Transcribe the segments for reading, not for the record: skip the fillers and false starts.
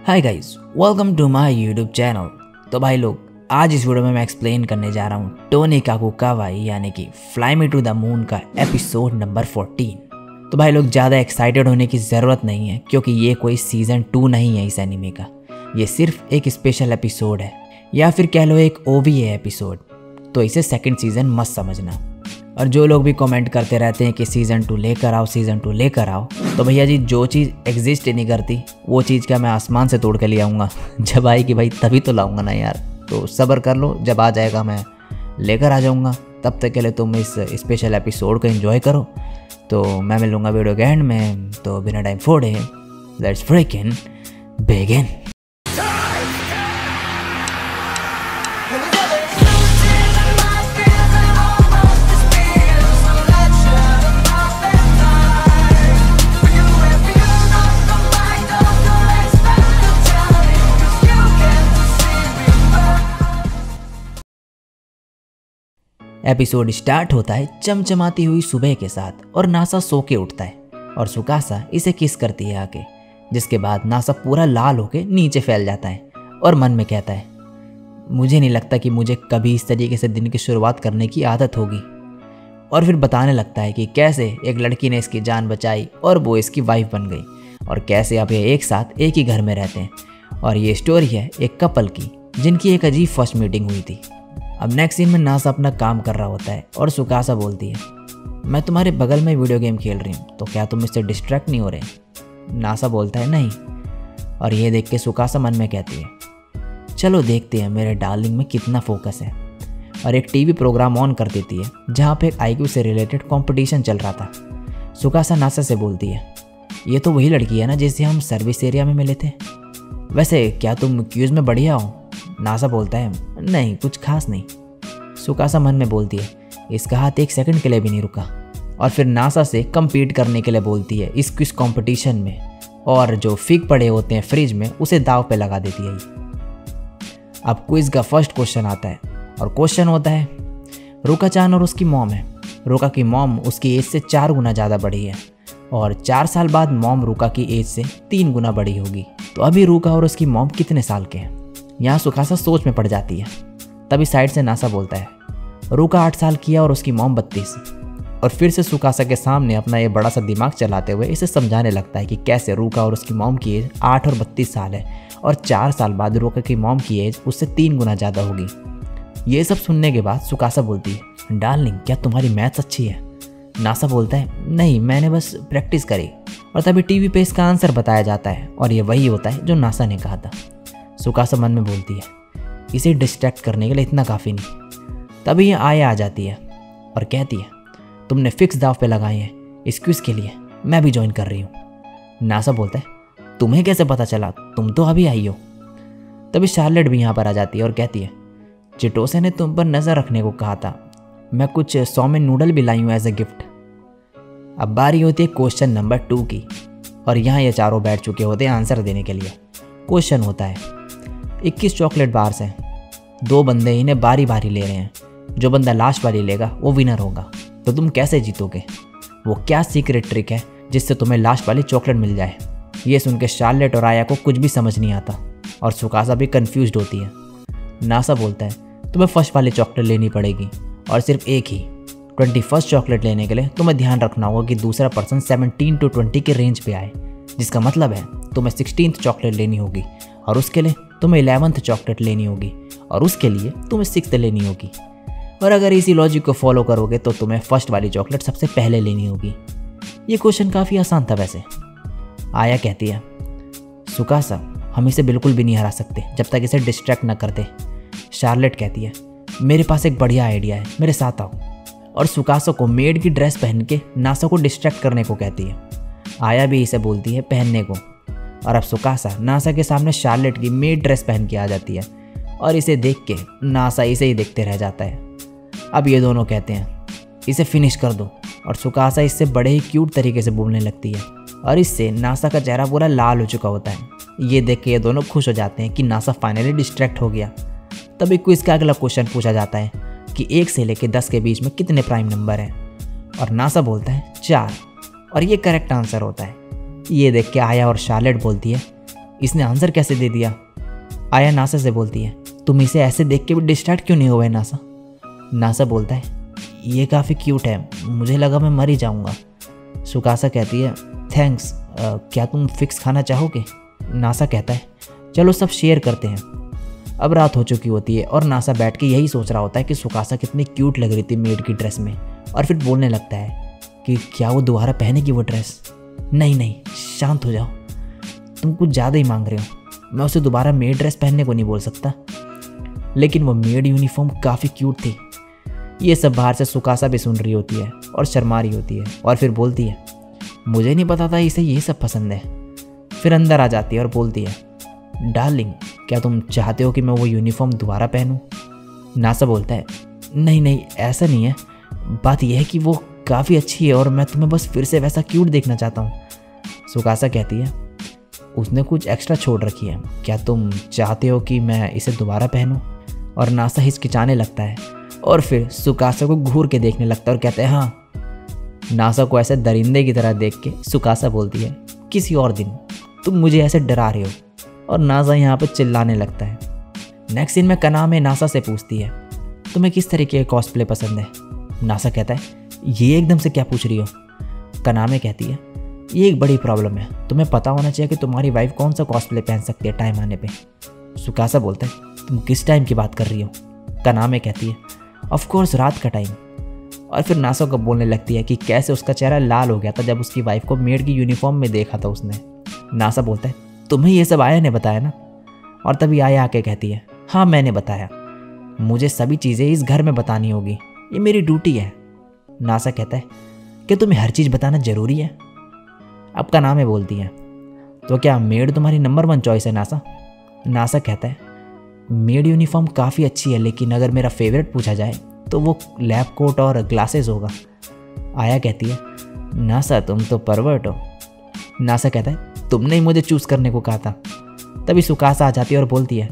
Hi guys, welcome to my YouTube channel. तो भाई लोग, आज इस वीडियो में मैं एक्सप्लेन करने जा रहा हूँ टोनी काकू कावाई यानी कि fly me to the moon का एपिसोड नंबर 14। तो भाई लोग, ज़्यादा एक्साइटेड होने की ज़रूरत नहीं है क्योंकि ये कोई सीज़न 2 नहीं है इस एनिमे का। ये सिर्फ एक स्पेशल एपिसोड है या फिर कह लो एक OVA एपिसोड। तो इसे सेकेंड सीज़न मत समझना। और जो लोग भी कमेंट करते रहते हैं कि सीज़न 2 लेकर आओ, सीज़न 2 लेकर आओ, तो भैया जी जो चीज़ एग्जिस्ट ही नहीं करती वो चीज़ क्या मैं आसमान से तोड़ के ले आऊँगा? जब आएगी भाई तभी तो लाऊंगा ना यार। तो सब्र कर लो, जब आ जाएगा मैं लेकर आ जाऊँगा। तब तक के लिए तुम इस स्पेशल एपिसोड को एंजॉय करो। तो मैं मिलूँगा वीडियो के एंड में। तो बिना टाइम फोड़े let's fricking begin. Episode start होता है चमचमाती हुई सुबह के साथ और नासा सो के उठता है और सुकासा इसे किस करती है आके, जिसके बाद नासा पूरा लाल होके नीचे फैल जाता है और मन में कहता है मुझे नहीं लगता कि मुझे कभी इस तरीके से दिन की शुरुआत करने की आदत होगी। और फिर बताने लगता है कि कैसे एक लड़की ने इसकी जान बचाई और वो इसकी वाइफ बन गई और कैसे अब ये एक साथ एक ही घर में रहते हैं। और ये स्टोरी है एक कपल की जिनकी एक अजीब फर्स्ट मीटिंग हुई थी। अब नेक्स्ट सीन में नासा अपना काम कर रहा होता है और सुकासा बोलती है मैं तुम्हारे बगल में वीडियो गेम खेल रही हूँ, तो क्या तुम इससे डिस्ट्रैक्ट नहीं हो रहे? नासा बोलता है नहीं। और ये देख के सुकासा मन में कहती है चलो देखते हैं मेरे डार्लिंग में कितना फोकस है। और एक टीवी प्रोग्राम ऑन कर देती है जहाँ पे एक IQ से रिलेटेड कंपटीशन चल रहा था। सुकासा नासा से बोलती है ये तो वही लड़की है ना जिससे हम सर्विस एरिया में मिले थे, वैसे क्या तुम क्यूज में बढ़िया हो? नासा बोलता है नहीं, कुछ खास नहीं। सुकासा मन में बोलती है इसका हाथ एक सेकंड के लिए भी नहीं रुका। और फिर नासा से compete करने के लिए बोलती है इस क्विज कंपटीशन में, और जो फिग पड़े होते हैं फ्रिज में उसे दाव पे लगा देती है। अब क्विज का फर्स्ट क्वेश्चन आता है और क्वेश्चन होता है रुका चान और उसकी मॉम है। रुका की मॉम उसकी एज से 4 गुना ज़्यादा बड़ी है और 4 साल बाद मॉम रुका की एज से 3 गुना बड़ी होगी। तो अभी रुका और उसकी मॉम कितने साल के हैं? यहाँ सुकासा सोच में पड़ जाती है। तभी साइड से नासा बोलता है रुका 8 साल की है और उसकी मॉम 32। और फिर से सुकासा के सामने अपना ये बड़ा सा दिमाग चलाते हुए इसे समझाने लगता है कि कैसे रुका और उसकी मॉम की एज 8 और 32 साल है और 4 साल बाद रुका की मॉम की एज उससे 3 गुना ज़्यादा होगी। ये सब सुनने के बाद सुकासा बोलती है डार्लिंग क्या तुम्हारी मैथ्स अच्छी है? नासा बोलता है नहीं, मैंने बस प्रैक्टिस करी। और तभी टीवी पे इसका आंसर बताया जाता है और ये वही होता है जो नासा ने कहा था। सुकासा मन में बोलती है इसे डिस्ट्रैक्ट करने के लिए इतना काफ़ी नहीं। तभी ये आया आ जाती है और कहती है तुमने फिक्स दाव पे लगाए हैं इस क्विज के लिए, मैं भी ज्वाइन कर रही हूँ। नासा बोलता है तुम्हें कैसे पता चला, तुम तो अभी आई हो। तभी शार्लेट भी यहाँ पर आ जाती है और कहती है चिटोसे ने तुम पर नज़र रखने को कहा था, मैं कुछ सौमिन नूडल भी लाई हूँ एज ए गिफ्ट। अब बारी होती है क्वेश्चन नंबर 2 की और यहाँ ये चारों बैठ चुके होते हैं आंसर देने के लिए। क्वेश्चन होता है 21 चॉकलेट बार्स हैं, 2 बंदे इन्हें बारी बारी ले रहे हैं, जो बंदा लास्ट वाली लेगा वो विनर होगा। तो तुम कैसे जीतोगे? वो क्या सीक्रेट ट्रिक है जिससे तुम्हें लास्ट वाली चॉकलेट मिल जाए? ये सुन के शार्लेट और आया को कुछ भी समझ नहीं आता और सुकासा भी कंफ्यूज्ड होती है। नासा बोलता है तुम्हें फर्स्ट वाली चॉकलेट लेनी पड़ेगी और सिर्फ एक ही। 21st चॉकलेट लेने के लिए तुम्हें ध्यान रखना होगा कि दूसरा पर्सन 17 to 20 के रेंज पे आए, जिसका मतलब है तुम्हें 16th चॉकलेट लेनी होगी और उसके लिए तुम्हें 11th चॉकलेट लेनी होगी और उसके लिए तुम्हें 6th लेनी होगी। और अगर इसी लॉजिक को फॉलो करोगे तो तुम्हें फर्स्ट वाली चॉकलेट सबसे पहले लेनी होगी। ये क्वेश्चन काफ़ी आसान था वैसे। आया कहती है सुकासा हम इसे बिल्कुल भी नहीं हरा सकते जब तक इसे डिस्ट्रैक्ट ना कर दे। शार्लेट कहती है मेरे पास एक बढ़िया आइडिया है, मेरे साथ आओ। और सुकासा को मेड की ड्रेस पहन के नासा को डिस्ट्रैक्ट करने को कहती है। आया भी इसे बोलती है पहनने को। और अब सुकासा नासा के सामने शार्लेट की मेड ड्रेस पहन के आ जाती है और इसे देख के नासा इसे ही देखते रह जाता है। अब ये दोनों कहते हैं इसे फिनिश कर दो और सुकासा इससे बड़े ही क्यूट तरीके से बोलने लगती है और इससे नासा का चेहरा पूरा लाल हो चुका होता है। ये देख के ये दोनों खुश हो जाते हैं कि नासा फाइनली डिस्ट्रैक्ट हो गया। तभी क्विज का अगला क्वेश्चन पूछा जाता है कि 1 से लेकर 10 के बीच में कितने प्राइम नंबर हैं? और नासा बोलता है 4 और ये करेक्ट आंसर होता है। ये देख के आया और शार्लेट बोलती है इसने आंसर कैसे दे दिया? आया नासा से बोलती है, तुम इसे ऐसे देख के भी डिस्ट्रैक्ट क्यों नहीं हुए नासा? नासा बोलता है, ये काफ़ी क्यूट है, मुझे लगा मैं मर ही जाऊँगा। सुकासा कहती है, थैंक्स, क्या तुम फिक्स खाना चाहोगे? नासा कहता है, चलो सब शेयर करते हैं। अब रात हो चुकी होती है और नासा बैठ के यही सोच रहा होता है कि सुकासा कितनी क्यूट लग रही थी मेड की ड्रेस में, और फिर बोलने लगता है कि क्या वो दोबारा पहनेगी वो ड्रेस? नहीं, शांत हो जाओ, तुम कुछ ज़्यादा ही मांग रहे हो। मैं उसे दोबारा मेड ड्रेस पहनने को नहीं बोल सकता, लेकिन वो मेड यूनिफॉर्म काफ़ी क्यूट थी। ये सब बाहर से सुकासा भी सुन रही होती है और शर्मा रही होती है, और फिर बोलती है, मुझे नहीं पता था इसे ये सब पसंद है। फिर अंदर आ जाती है और बोलती है, डार्लिंग, क्या तुम चाहते हो कि मैं वो यूनिफॉर्म दोबारा पहनूं? नासा बोलता है, नहीं, ऐसा नहीं है, बात यह है कि वो काफ़ी अच्छी है और मैं तुम्हें बस फिर से वैसा क्यूट देखना चाहता हूँ। सुकासा कहती है, उसने कुछ एक्स्ट्रा छोड़ रखी है, क्या तुम चाहते हो कि मैं इसे दोबारा पहनूं? और नासा हिचकिचाने लगता है और फिर सुकासा को घूर के देखने लगता है और कहता है, हाँ। नासा को ऐसे दरिंदे की तरह देख के सुकासा बोलती है, किसी और दिन, तुम मुझे ऐसे डरा रहे हो। और नासा यहाँ पर चिल्लाने लगता है। नेक्स्ट सीन में कनामे नासा से पूछती है, तुम्हें किस तरीके का कॉस्प्ले पसंद है? नासा कहता है, ये एकदम से क्या पूछ रही हो? कनामे कहती है, ये एक बड़ी प्रॉब्लम है, तुम्हें पता होना चाहिए कि तुम्हारी वाइफ कौन सा कॉस्प्ले पहन सकती है टाइम आने पे। सुकासा बोलता है, तुम किस टाइम की बात कर रही हो? कनामे कहती है, ऑफ कोर्स रात का टाइम। और फिर नासा को बोलने लगती है कि कैसे उसका चेहरा लाल हो गया था जब उसकी वाइफ को मेड की यूनिफॉर्म में देखा था उसने। नासा बोलता है, तुम्हें ये सब आया ने बताया ना? और तभी आया आके कहती है, हाँ मैंने बताया, मुझे सभी चीज़ें इस घर में बतानी होगी, ये मेरी ड्यूटी है। नासा कहता है, कि तुम्हें हर चीज़ बताना ज़रूरी है? अब कनामे बोलती है, तो क्या मेड तुम्हारी नंबर 1 चॉइस है नासा? नासा कहता है, मेड यूनिफॉर्म काफ़ी अच्छी है, लेकिन अगर मेरा फेवरेट पूछा जाए तो वो लैब कोट और ग्लासेस होगा। आया कहती है, नासा तुम तो परवर्ट हो। नासा कहता है, तुमने ही मुझे चूज़ करने को कहा था। तभी सुकासा आ जाती है और बोलती है,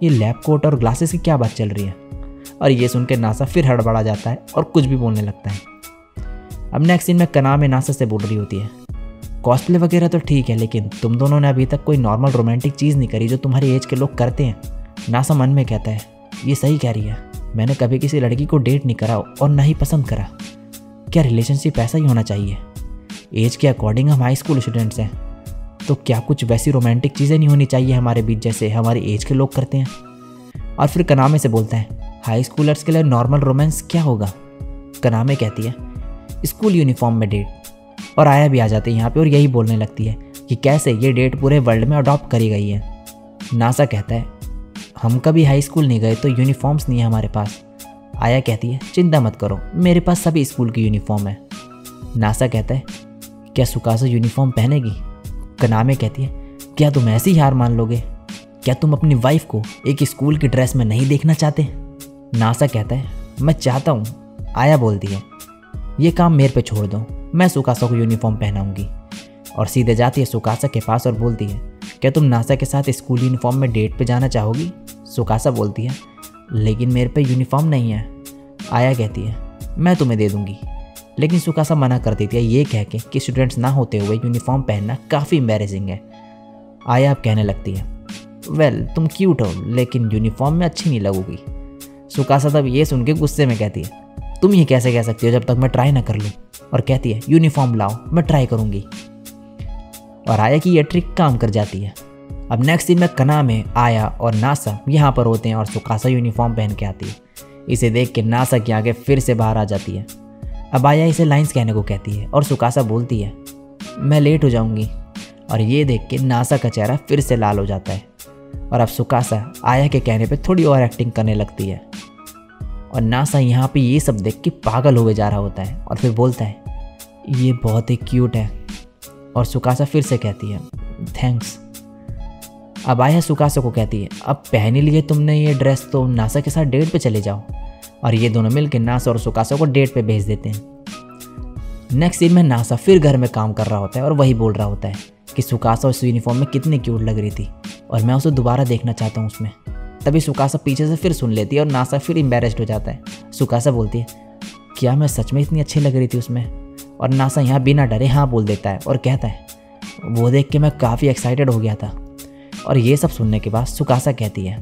ये लैब कोट और ग्लासेस की क्या बात चल रही है? और ये सुन के नासा फिर हड़बड़ा जाता है और कुछ भी बोलने लगता है। अब नेक्स्ट सीन में कनामे नासा से बोल रही होती है, कॉस्प्ले वगैरह तो ठीक है, लेकिन तुम दोनों ने अभी तक कोई नॉर्मल रोमांटिक चीज़ नहीं करी जो तुम्हारी एज के लोग करते हैं। नासा मन में कहता है, ये सही कह रही है, मैंने कभी किसी लड़की को डेट नहीं करा और ना ही पसंद करा। क्या रिलेशनशिप ऐसा ही होना चाहिए? एज के अकॉर्डिंग हम हाई स्कूल स्टूडेंट्स हैं, तो क्या कुछ वैसी रोमांटिक चीज़ें नहीं होनी चाहिए हमारे बीच जैसे हमारी एज के लोग करते हैं? और फिर कनामे से बोलता है, हाई स्कूलर्स के लिए नॉर्मल रोमांस क्या होगा? कनामे कहती है, स्कूल यूनिफॉर्म में डेट। और आया भी आ जाती है यहाँ पे और यही बोलने लगती है कि कैसे ये डेट पूरे वर्ल्ड में अडॉप्ट करी गई है। नासा कहता है, हम कभी हाई स्कूल नहीं गए तो यूनिफॉर्म्स नहीं है हमारे पास। आया कहती है, चिंता मत करो, मेरे पास सभी स्कूल की यूनिफॉर्म है। नासा कहता है, क्या सुकासा यूनिफॉर्म पहनेगी? कनामे कहती है, क्या तुम ऐसी हार मान लोगे? क्या तुम अपनी वाइफ को एक स्कूल की ड्रेस में नहीं देखना चाहते? नासा कहता है, मैं चाहता हूँ। आया बोलती है, ये काम मेरे पे छोड़ दो, मैं सुकासा को यूनिफॉर्म पहनाऊंगी। और सीधे जाती है सुकासा के पास और बोलती है, क्या तुम नासा के साथ स्कूल यूनिफॉर्म में डेट पे जाना चाहोगी? सुकासा बोलती है, लेकिन मेरे पे यूनिफॉर्म नहीं है। आया कहती है, मैं तुम्हें दे दूंगी। लेकिन सुकासा मना कर देती है ये कह के कि स्टूडेंट्स ना होते हुए यूनिफॉर्म पहनना काफ़ी एम्बैरेसिंग है। आया अब कहने लगती है, वेल तुम क्यूट हो लेकिन यूनिफॉर्म में अच्छी नहीं लगोगी। सुकासा तब ये सुन के गुस्से में कहती है, तुम ये कैसे कह सकती हो जब तक मैं ट्राई ना कर लूँ? और कहती है, यूनिफॉर्म लाओ, मैं ट्राई करूँगी। और आया की ये ट्रिक काम कर जाती है। अब नेक्स्ट सीन में कनामे, आया और नासा यहाँ पर होते हैं और सुकासा यूनिफॉर्म पहन के आती है। इसे देख के नासा की आगे फिर से बाहर आ जाती है। अब आया इसे लाइंस कहने को कहती है और सुकासा बोलती है, मैं लेट हो जाऊँगी। और ये देख के नासा का चेहरा फिर से लाल हो जाता है। और अब सुकासा आया के कहने पे थोड़ी और एक्टिंग करने लगती है। और नासा यहाँ पे ये सब देख के पागल हुए जा रहा होता है और फिर बोलता है, ये बहुत ही क्यूट है। और सुकासा फिर से कहती है, थैंक्स। अब आया सुकासा को कहती है, अब पहन ही लिए तुमने ये ड्रेस तो नासा के साथ डेट पे चले जाओ। और ये दोनों मिलकर नासा और सुकासा को डेट पे भेज देते हैं। नेक्स्ट सीन में नासा फिर घर में काम कर रहा होता है और वही बोल रहा होता है कि सुकासा उस यूनिफॉर्म में कितनी क्यूट लग रही थी और मैं उसे दोबारा देखना चाहता हूँ उसमें। तभी सुकासा पीछे से फिर सुन लेती है और नासा फिर एम्बैरेस्ड हो जाता है। सुकासा बोलती है, क्या मैं सच में इतनी अच्छी लग रही थी उसमें? और नासा यहाँ बिना डरे हाँ बोल देता है और कहता है, वो देख के मैं काफ़ी एक्साइटेड हो गया था। और ये सब सुनने के बाद सुकासा कहती है,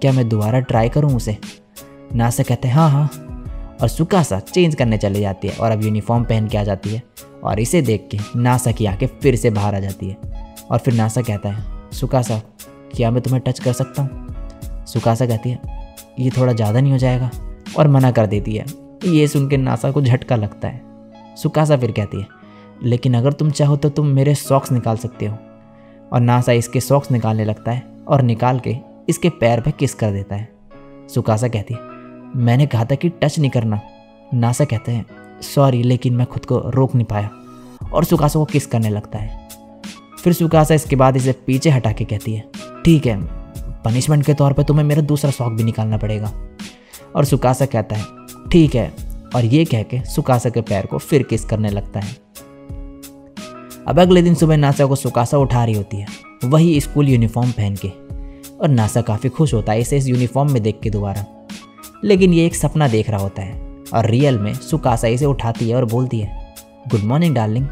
क्या मैं दोबारा ट्राई करूँ उसे? नासा कहते हैं हाँ हाँ, और सुकासा चेंज करने चले जाती है और अब यूनिफॉर्म पहन के आ जाती है। और इसे देख के नासा की आंखें फिर से बाहर आ जाती है। और फिर नासा कहता है, सुकासा क्या मैं तुम्हें टच कर सकता हूँ? सुकासा कहती है, ये थोड़ा ज़्यादा नहीं हो जाएगा? और मना कर देती है। ये सुन के नासा को झटका लगता है। सुकासा फिर कहती है, लेकिन अगर तुम चाहो तो तुम मेरे सॉक्स निकाल सकते हो। और नासा इसके सॉक्स निकालने लगता है और निकाल के इसके पैर पे किस कर देता है। सुकासा कहती है, मैंने कहा था कि टच नहीं करना। नासा कहते हैं, सॉरी लेकिन मैं खुद को रोक नहीं पाया, और सुकासा को किस करने लगता है। फिर सुकासा इसके बाद इसे पीछे हटा के कहती है, ठीक है, पनिशमेंट के तौर पे तुम्हें मेरा दूसरा सॉक भी निकालना पड़ेगा। और सुकासा कहता है ठीक है, और ये कह के सुकासा के पैर को फिर किस करने लगता है। अब अगले दिन सुबह नासा को सुकासा उठा रही होती है, वही स्कूल यूनिफॉर्म पहन के, और नासा काफ़ी खुश होता है इसे इस यूनिफॉर्म में देख के दोबारा। लेकिन ये एक सपना देख रहा होता है और रियल में सुकासा इसे उठाती है और बोलती है, गुड मॉर्निंग डार्लिंग,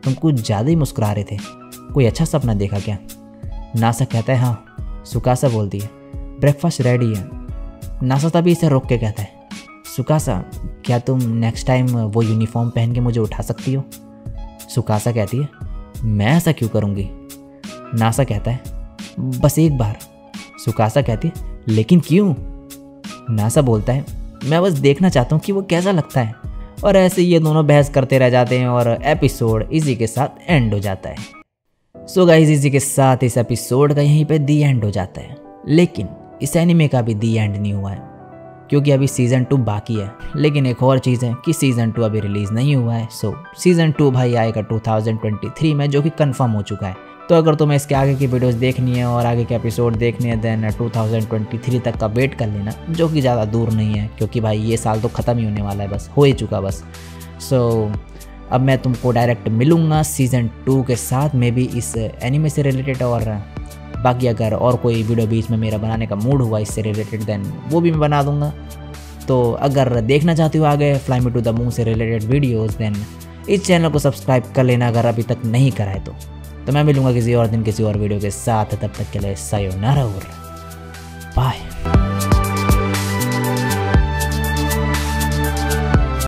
तुम कुछ ज़्यादा ही मुस्कुरा रहे थे, कोई अच्छा सपना देखा क्या? नासा कहता है हाँ। सुकासा बोलती है, ब्रेकफास्ट रेडी है। नासा तभी इसे रोक के कहता है, सुकासा क्या तुम नेक्स्ट टाइम वो यूनिफॉर्म पहन के मुझे उठा सकती हो? सुकासा कहती है, मैं ऐसा क्यों करूँगी? नासा कहता है, बस एक बार। सुकासा कहती है, लेकिन क्यों? नासा बोलता है, मैं बस देखना चाहता हूँ कि वो कैसा लगता है। और ऐसे ये दोनों बहस करते रह जाते हैं और एपिसोड इसी के साथ एंड हो जाता है। सो गाइस, इसी के साथ इस एपिसोड का यहीं पे दी एंड हो जाता है। लेकिन इस एनिमे का भी दी एंड नहीं हुआ है, क्योंकि अभी सीज़न 2 बाकी है। लेकिन एक और चीज़ है कि सीज़न 2 अभी रिलीज़ नहीं हुआ है। सो सीज़न 2 भाई आएगा 2023 में, जो कि कंफर्म हो चुका है। तो अगर तुम्हें इसके आगे की वीडियोस देखनी है और आगे के एपिसोड देखने हैं, देन 2023 तक का वेट कर लेना, जो कि ज़्यादा दूर नहीं है, क्योंकि भाई ये साल तो ख़त्म ही होने वाला है, बस हो ही चुका बस। सो अब मैं तुमको डायरेक्ट मिलूँगा सीज़न 2 के साथ में भी इस एनिमे से रिलेटेड, और बाकी अगर और कोई वीडियो बीच में मेरा बनाने का मूड हुआ इससे रिलेटेड, देन वो भी मैं बना दूंगा। तो अगर देखना चाहते हो आगे fly me to the moon से रिलेटेड वीडियोस, देन इस चैनल को सब्सक्राइब कर लेना अगर अभी तक नहीं करा है तो मैं मिलूंगा किसी और दिन किसी और वीडियो के साथ। तब तक के लिए सायोनारा और बाय।